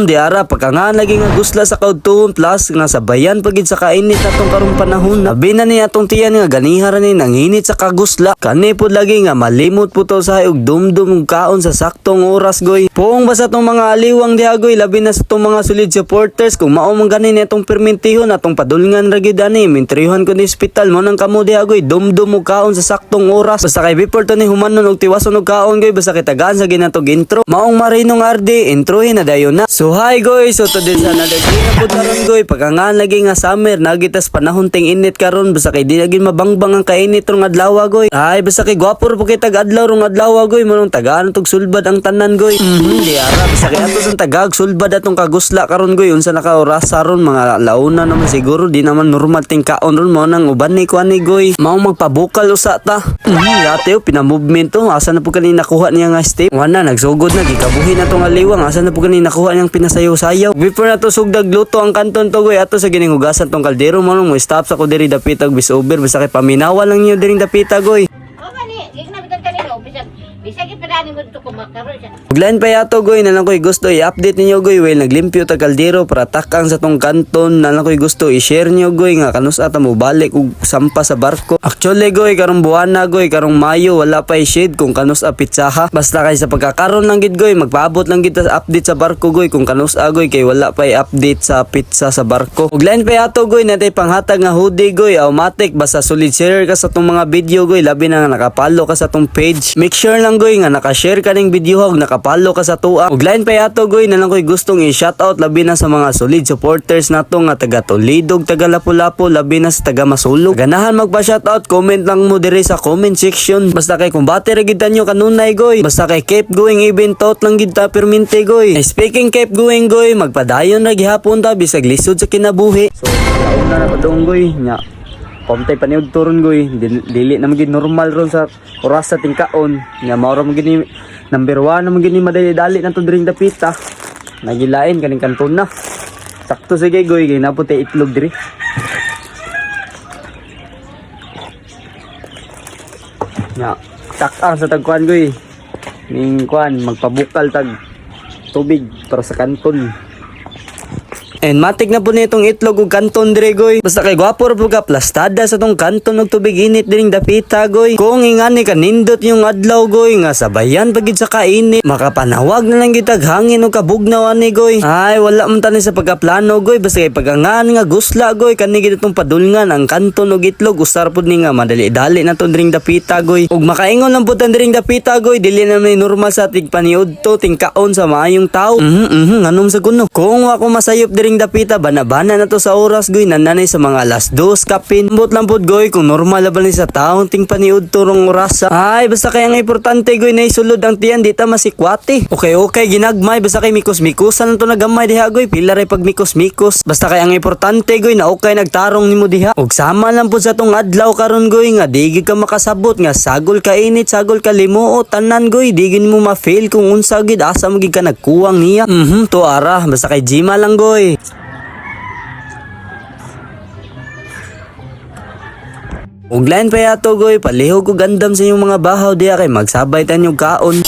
Di ara pagka nga lagi nga gusla sa kaudtuhon plus nga sabayan pagid sa kainit natong karong panahon. Abi na niya atong tiyan nga ganiha ra ni nanginit sa kagusla. Kani pud lagi nga malimot po to sa og dumdum og kaon sa saktong oras goy. Puong basta tong mga aliwang diha goy labi na sa tong mga solid supporters kung mao man ganin itong permentihon atong padulngan ra gyud ani mintrihan ko ni hospital mo nang kamo diha goy dumdum og kaon sa saktong oras. Basta kay before to ni humanon og tiwason og kaon goy basta kitagaan sa ginatong intro. Maong marinong ardi introhin na dayon na. So hi guys, so to din sa nagagi na pud karon goy pagkangan lagi nga summer nagitas panahon ting init karon basta kay di lagi mabangbang ang kainit rong adlaw goy. Ay basta kay gwapo ra kay tag-adlaw rong adlaw goy manong tagaan tog sulbad ang tanan goy. Di ara basta kay ato sang tagag sulbad atong kagusla karon goy unsa naka oras ron mga launa naman siguro di naman normal ting kaon ron mo nang uban ni kuan ni goy. Mao magpabukal usa ta. Yate pina-movement to asa na pud kanina nakuha niya nga step. Wala nagsugod na gikabuhi na tong aliwang asa na pud kanina nakuha niyang pinasayaw-sayaw. Before na to sugdag luto ang kanton to goy ato sa gining hugasan tong kaldero mo mo stop sa ko diri dapitag bis over basta kay paminawa lang niyo diring dapita goy. Bisag ipadani mo dito kumakaroon siya. Uglain pa yato goy nalang ko'y gusto i-update ninyo goy while naglimpyo ta kaldero para takang sa tong kanton nalang ko'y gusto i-share nyo goy nga kanus ata mo balik og sampa sa barko. Actually goy karong buwan na goy karong Mayo wala pa i-shade kung kanus a pitsaha basta kay sa pagkakaroon lang gid goy magpaabot lang gid sa update sa barko goy kung kanus goy kay wala pa i-update sa pitsa sa barko. Uglain pa yato goy natay panghatag nga hoodie goy automatic basta solid share ka sa tong mga video goy labi na nakapalo ka sa tong page. Make sure lang goy nga naka-share ka ning video hog nakapalo ka sa tuwa. Ug lain pa yato goy na lang ko'y gustong i-shoutout labi na sa mga solid supporters nato nga taga Toledo, taga Lapu-Lapu, labi na sa taga Masulog. Ganahan magpa-shoutout, comment lang mo dire sa comment section. Basta kay kung bate ra gid tanyo kanunay goy. Basta kay keep going even tot lang gid ta permente goy. Speaking keep going goy, magpadayon ra gihapon ta bisag lisod sa kinabuhi. So, kauna na padung goy nya. Pamtay paniud turon goy dili na magid normal ron sa oras sa tingkaon nga mao ra magid number 1 na magid madali-dali na to dring dapita nagilain kaning kanton na sakto sige goy kay naputi itlog diri nya tak-ang sa tagkuan goy ning kuan magpabukal tag tubig para sa kanton. And matik na po nitong itlog ug kanton dire goy. Basta kay gwapo ra ka plastada sa tong kanton ug tubig init diring dapita goy. Kung ingani ka nindot yung adlaw goy nga sabayan pagid sa kainit. Makapanawag na lang gitag hangin ug kabugnaw ani goy. Ay wala man tani sa pagkaplano goy basta kay pagangan nga gusla goy kani gid tong padulngan ang kanton ug itlog usar pud ni nga madali-dali na to diring dapita goy. Ug makaingon lang pud diring dapita goy dili na may normal sa tigpaniud to tingkaon sa maayong tao. Nganom sa kuno. Kung ako masayop diring dapita bana-bana na to sa oras goy nananay sa mga alas 2 kapin bot lang pod goy kung normal ba ni sa taong ting paniud turong oras ay basta kay ang importante goy na isulod ang tiyan di ta masikwati okay ginagmay basta kay mikos-mikosan to nagamay diha goy pila ray pag mikos-mikos basta kay ang importante goy na okay nagtarong nimo diha ug sama lang pod sa tong adlaw karon goy nga di gid ka makasabot nga sagol ka init sagol ka limuot tanan goy di gid mo ma-fail kung unsa gid asa mo gid ka nagkuwang niya to ara basta kay Jima lang goy. Uglain pa yato goy palihog ko gandam sa inyong mga bahaw diya kay magsabay tanyong kaon.